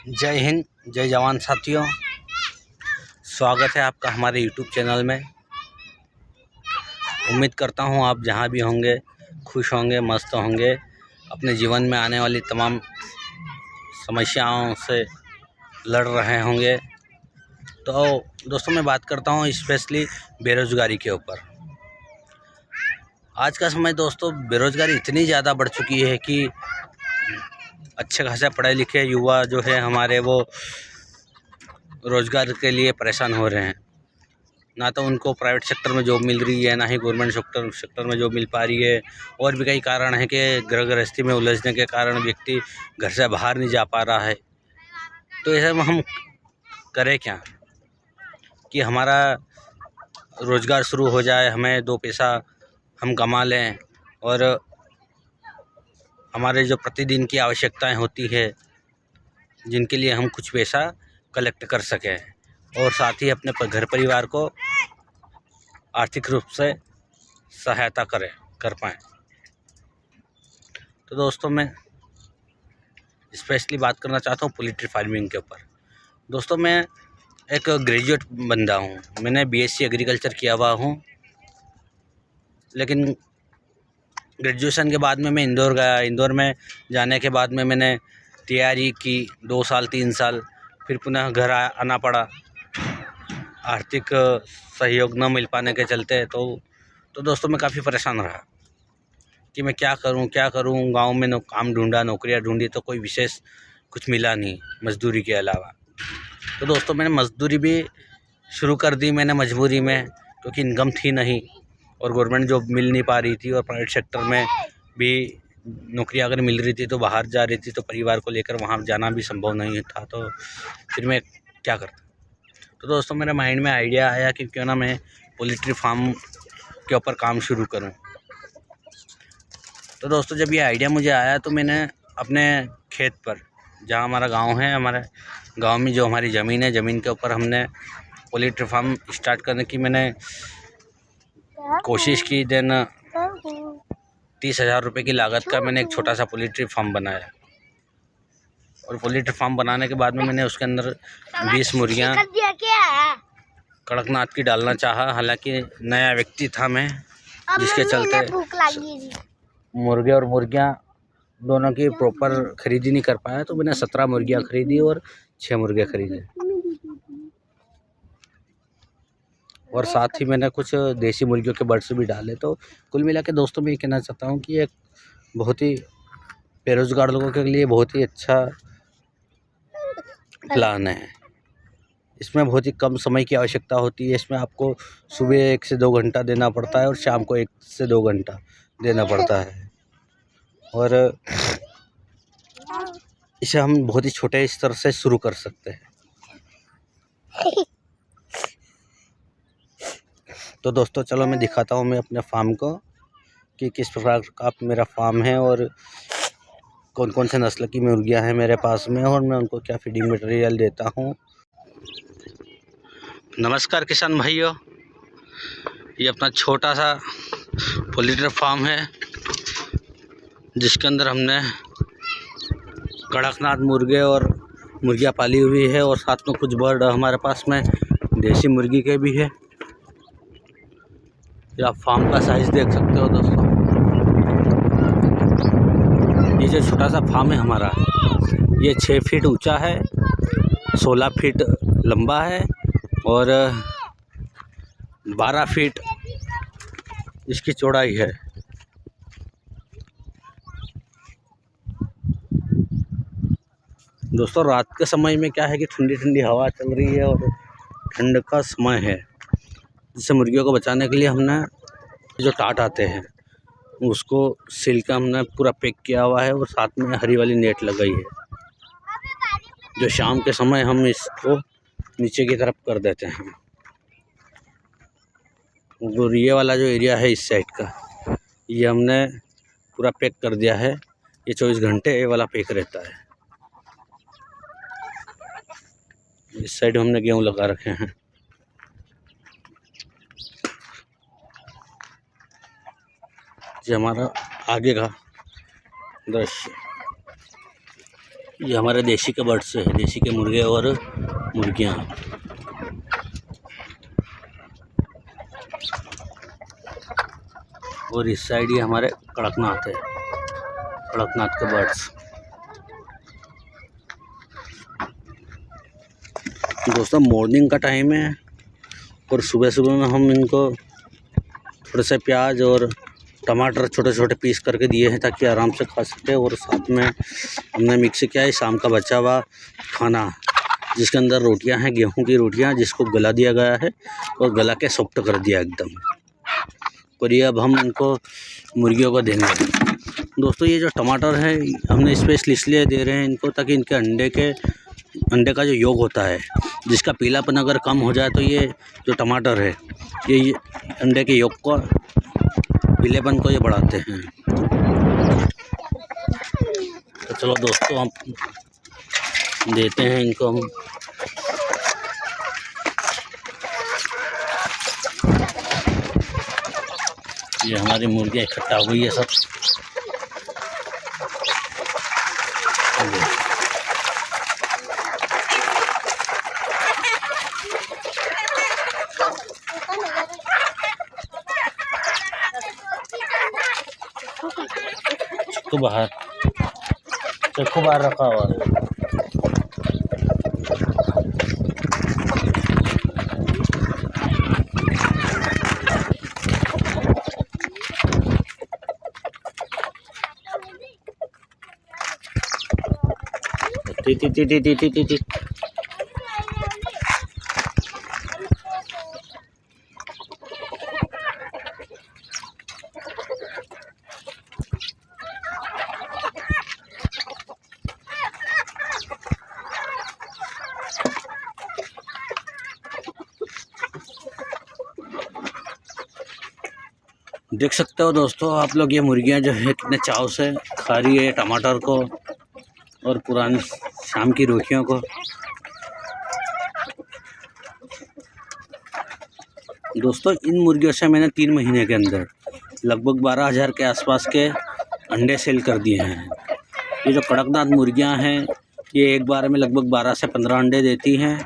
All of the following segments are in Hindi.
जय हिंद, जय जवान साथियों। स्वागत है आपका हमारे यूट्यूब चैनल में। उम्मीद करता हूँ आप जहाँ भी होंगे खुश होंगे, मस्त होंगे, अपने जीवन में आने वाली तमाम समस्याओं से लड़ रहे होंगे। तो दोस्तों मैं बात करता हूँ स्पेशली बेरोज़गारी के ऊपर। आज का समय दोस्तों बेरोज़गारी इतनी ज़्यादा बढ़ चुकी है कि अच्छे खासे पढ़े लिखे युवा जो है हमारे वो रोज़गार के लिए परेशान हो रहे हैं। ना तो उनको प्राइवेट सेक्टर में जॉब मिल रही है, ना ही गवर्नमेंट सेक्टर में जॉब मिल पा रही है। और भी कई कारण हैं कि गृह गृहस्थी में उलझने के कारण व्यक्ति घर से बाहर नहीं जा पा रहा है। तो ऐसे में हम करें क्या कि हमारा रोज़गार शुरू हो जाए, हमें दो पैसा हम कमा लें और हमारे जो प्रतिदिन की आवश्यकताएं होती है जिनके लिए हम कुछ पैसा कलेक्ट कर सकें और साथ ही अपने घर परिवार को आर्थिक रूप से सहायता कर पाएँ। तो दोस्तों मैं स्पेशली बात करना चाहता हूँ पोल्ट्री फार्मिंग के ऊपर। दोस्तों मैं एक ग्रेजुएट बंदा हूँ, मैंने बीएससी एग्रीकल्चर किया हुआ हूँ, लेकिन ग्रेजुएशन के बाद में मैं इंदौर गया। इंदौर में जाने के बाद में मैंने तैयारी की 2 साल 3 साल, फिर पुनः घर आना पड़ा आर्थिक सहयोग न मिल पाने के चलते। तो दोस्तों मैं काफ़ी परेशान रहा कि मैं क्या करूं। गांव में काम ढूंढा, नौकरियां ढूंढी, तो कोई विशेष कुछ मिला नहीं मजदूरी के अलावा। तो दोस्तों मैंने मजदूरी भी शुरू कर दी मैंने मजबूरी में, क्योंकि इनकम थी नहीं और गवर्नमेंट जॉब मिल नहीं पा रही थी और प्राइवेट सेक्टर में भी नौकरी अगर मिल रही थी तो बाहर जा रही थी, तो परिवार को लेकर वहाँ जाना भी संभव नहीं था। तो फिर मैं क्या करता। तो दोस्तों मेरे माइंड में आइडिया आया कि क्यों ना मैं पोल्ट्री फार्म के ऊपर काम शुरू करूं। तो दोस्तों जब ये आइडिया मुझे आया तो मैंने अपने खेत पर, जहां हमारा गांव है, हमारे गांव में जो हमारी ज़मीन है, ज़मीन के ऊपर हमने पोल्ट्री फार्म स्टार्ट करने की मैंने कोशिश की। देन 30,000 रुपये की लागत का मैंने एक छोटा सा पोल्ट्री फार्म बनाया और पोल्ट्री फार्म बनाने के बाद में मैंने उसके अंदर 20 मुर्गियाँ कड़कनाथ की डालना चाहा। हालांकि नया व्यक्ति था मैं, जिसके चलते मुर्गे और मुर्गियाँ दोनों की प्रॉपर खरीदी नहीं कर पाया। तो मैंने 17 मुर्गियाँ खरीदी और 6 मुर्गे खरीदे और साथ ही मैंने कुछ देसी मुर्गियों के बर्ड्स भी डाले। तो कुल मिला के दोस्तों मैं ये कहना चाहता हूँ कि एक बहुत ही बेरोज़गार लोगों के लिए बहुत ही अच्छा प्लान है। इसमें बहुत ही कम समय की आवश्यकता होती है। इसमें आपको सुबह 1 से 2 घंटा देना पड़ता है और शाम को 1 से 2 घंटा देना पड़ता है और इसे हम बहुत ही छोटे स्तर से शुरू कर सकते हैं। तो दोस्तों चलो मैं दिखाता हूँ मैं अपने फार्म को कि किस प्रकार का मेरा फार्म है और कौन कौन से नस्ल की मुर्गियाँ हैं मेरे पास में और मैं उनको क्या फीडिंग मटेरियल देता हूँ। नमस्कार किसान भाइयों, ये अपना छोटा सा पोल्ट्री फार्म है जिसके अंदर हमने कड़कनाथ मुर्गे और मुर्गियाँ पाली हुई है और साथ में कुछ बर्ड हमारे पास में देसी मुर्गी के भी है। ये आप फार्म का साइज़ देख सकते हो दोस्तों। ये जो छोटा सा फार्म है हमारा, ये 6 फीट ऊंचा है, 16 फीट लंबा है और 12 फीट इसकी चौड़ाई है। दोस्तों रात के समय में क्या है कि ठंडी ठंडी हवा चल रही है और ठंड का समय है, जिससे मुर्गियों को बचाने के लिए हमने जो टाट आते हैं उसको सिल का हमने पूरा पैक किया हुआ है और साथ में हरी वाली नेट लगाई है, जो शाम के समय हम इसको नीचे की तरफ कर देते हैं। और ये वाला जो एरिया है इस साइड का, ये हमने पूरा पैक कर दिया है। ये 24 घंटे ये वाला पैक रहता है। इस साइड हमने गेहूँ लगा रखे हैं। ये हमारा आगे का दृश्य। ये हमारे देसी के बर्ड्स है, देसी के मुर्गे और मुर्गियाँ। और इस साइड ये हमारे कड़कनाथ है, कड़कनाथ के बर्ड्स। दोस्तों मॉर्निंग का टाइम है और सुबह सुबह में हम इनको थोड़े से प्याज और टमाटर छोटे छोटे पीस करके दिए हैं ताकि आराम से खा सके। और साथ में हमने मिक्स किया है शाम का बचा हुआ खाना, जिसके अंदर रोटियां हैं, गेहूं की रोटियां, जिसको गला दिया गया है और गला के सॉफ्ट कर दिया एकदम। और ये अब हम इनको मुर्गियों को देंगे। दोस्तों ये जो टमाटर है हमने स्पेशली इसलिए दे रहे हैं इनको ताकि इनके अंडे का जो योग होता है, जिसका पीलापन अगर कम हो जाए तो ये जो टमाटर है ये अंडे के योग को, पीलेपन को ये बढ़ाते हैं। तो चलो दोस्तों हम देते हैं इनको हम। ये हमारी मुर्गियाँ इकट्ठा हुई है सब। चक्कू बाहर रखा हुआ है। T T T T T T T T. देख सकते हो दोस्तों आप लोग, ये मुर्गियां जो है कितने चाव से खा रही है टमाटर को और पुरानी शाम की रोटियों को। दोस्तों इन मुर्गियों से मैंने 3 महीने के अंदर लगभग 12,000 के आसपास के अंडे सेल कर दिए हैं। ये जो कड़कनाथ मुर्गियां हैं ये एक बार में लगभग 12 से 15 अंडे देती हैं,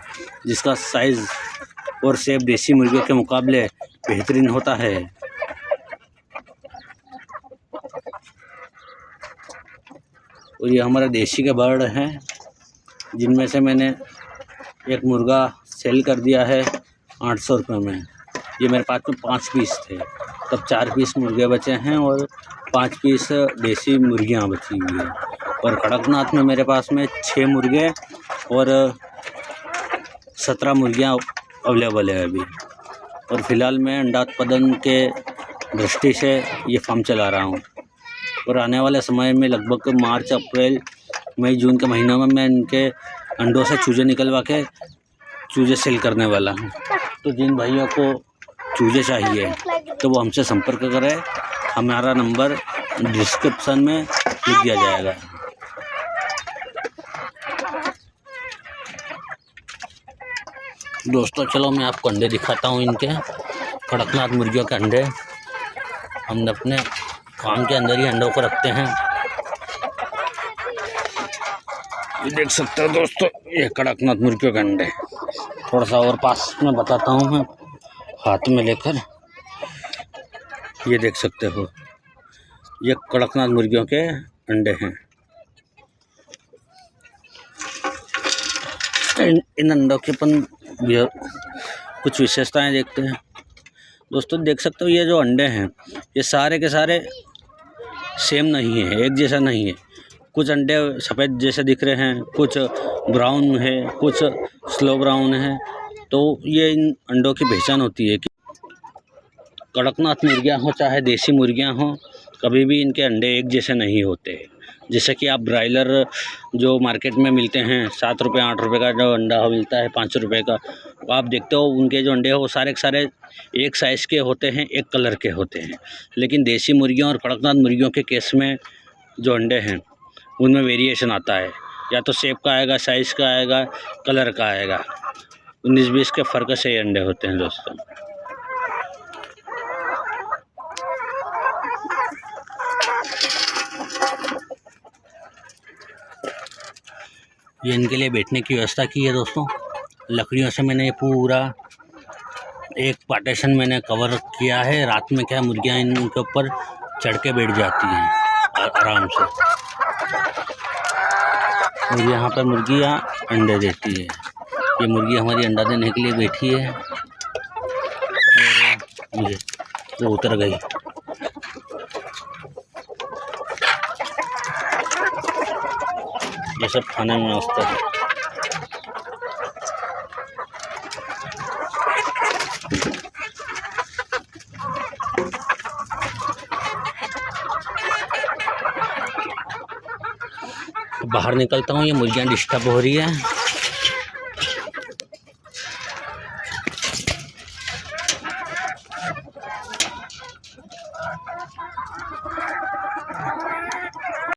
जिसका साइज़ और शेप देसी मुर्गियों के मुकाबले बेहतरीन होता है। और ये हमारा देसी के बर्ड हैं, जिनमें से मैंने एक मुर्गा सेल कर दिया है 800 रुपये में। ये मेरे पास में 5 पीस थे, तब 4 पीस मुर्गे बचे हैं और 5 पीस देसी मुर्गियां बची हुई है। और कड़कनाथ में मेरे पास में 6 मुर्गे और 17 मुर्गियां अवेलेबल है अभी। और फ़िलहाल मैं अंडा उत्पादन के दृष्टि से ये फार्म चला रहा हूँ। और आने वाले समय में लगभग मार्च, अप्रैल, मई, जून के महीनों में मैं इनके अंडों से चूजे निकलवा के चूजे सेल करने वाला हूँ। तो जिन भाइयों को चूजे चाहिए तो वो हमसे संपर्क करें, हमारा नंबर डिस्क्रिप्शन में लिख दिया जाएगा। दोस्तों चलो मैं आपको अंडे दिखाता हूँ इनके, कड़कनाथ मुर्गियों के अंडे। हम अपने फार्म के अंदर ही अंडों को रखते हैं। ये देख सकते हो दोस्तों, ये कड़कनाथ मुर्गियों के अंडे। थोड़ा सा और पास में बताता हूँ मैं हाथ में लेकर। ये देख सकते हो ये कड़कनाथ मुर्गियों के अंडे हैं। इन अंडों के अपन कुछ विशेषताएं देखते हैं। दोस्तों देख सकते हो ये जो अंडे हैं ये सारे के सारे सेम नहीं है, एक जैसा नहीं है। कुछ अंडे सफ़ेद जैसे दिख रहे हैं, कुछ ब्राउन है, कुछ स्लो ब्राउन है। तो ये इन अंडों की पहचान होती है कि कड़कनाथ मुर्गियाँ हो चाहे देसी मुर्गियाँ हो, कभी भी इनके अंडे एक जैसे नहीं होते। जैसे कि आप ब्रायलर जो मार्केट में मिलते हैं 7 रुपये 8 रुपये का जो अंडा मिलता है 5 रुपये का, वो आप देखते हो उनके जो अंडे हो वो सारे के सारे एक साइज़ के होते हैं, एक कलर के होते हैं। लेकिन देसी मुर्गियों और कड़कनाथ मुर्गियों के केस में जो अंडे हैं उनमें वेरिएशन आता है, या तो शेप का आएगा, साइज़ का आएगा, कलर का आएगा। 19-20 के फ़र्क से ये अंडे होते हैं दोस्तों। ये इनके लिए बैठने की व्यवस्था की है दोस्तों। लकड़ियों से मैंने पूरा एक पार्टीशन मैंने कवर किया है। रात में क्या मुर्गियाँ इनके ऊपर चढ़ के बैठ जाती हैं आराम से। और यहाँ पर मुर्गियाँ अंडे देती है। ये मुर्गी हमारी अंडा देने के लिए बैठी है और वो उतर गई। ये सब खाने में मस्त है। बाहर निकलता हूँ, ये मुर्गियाँ डिस्टर्ब हो रही है।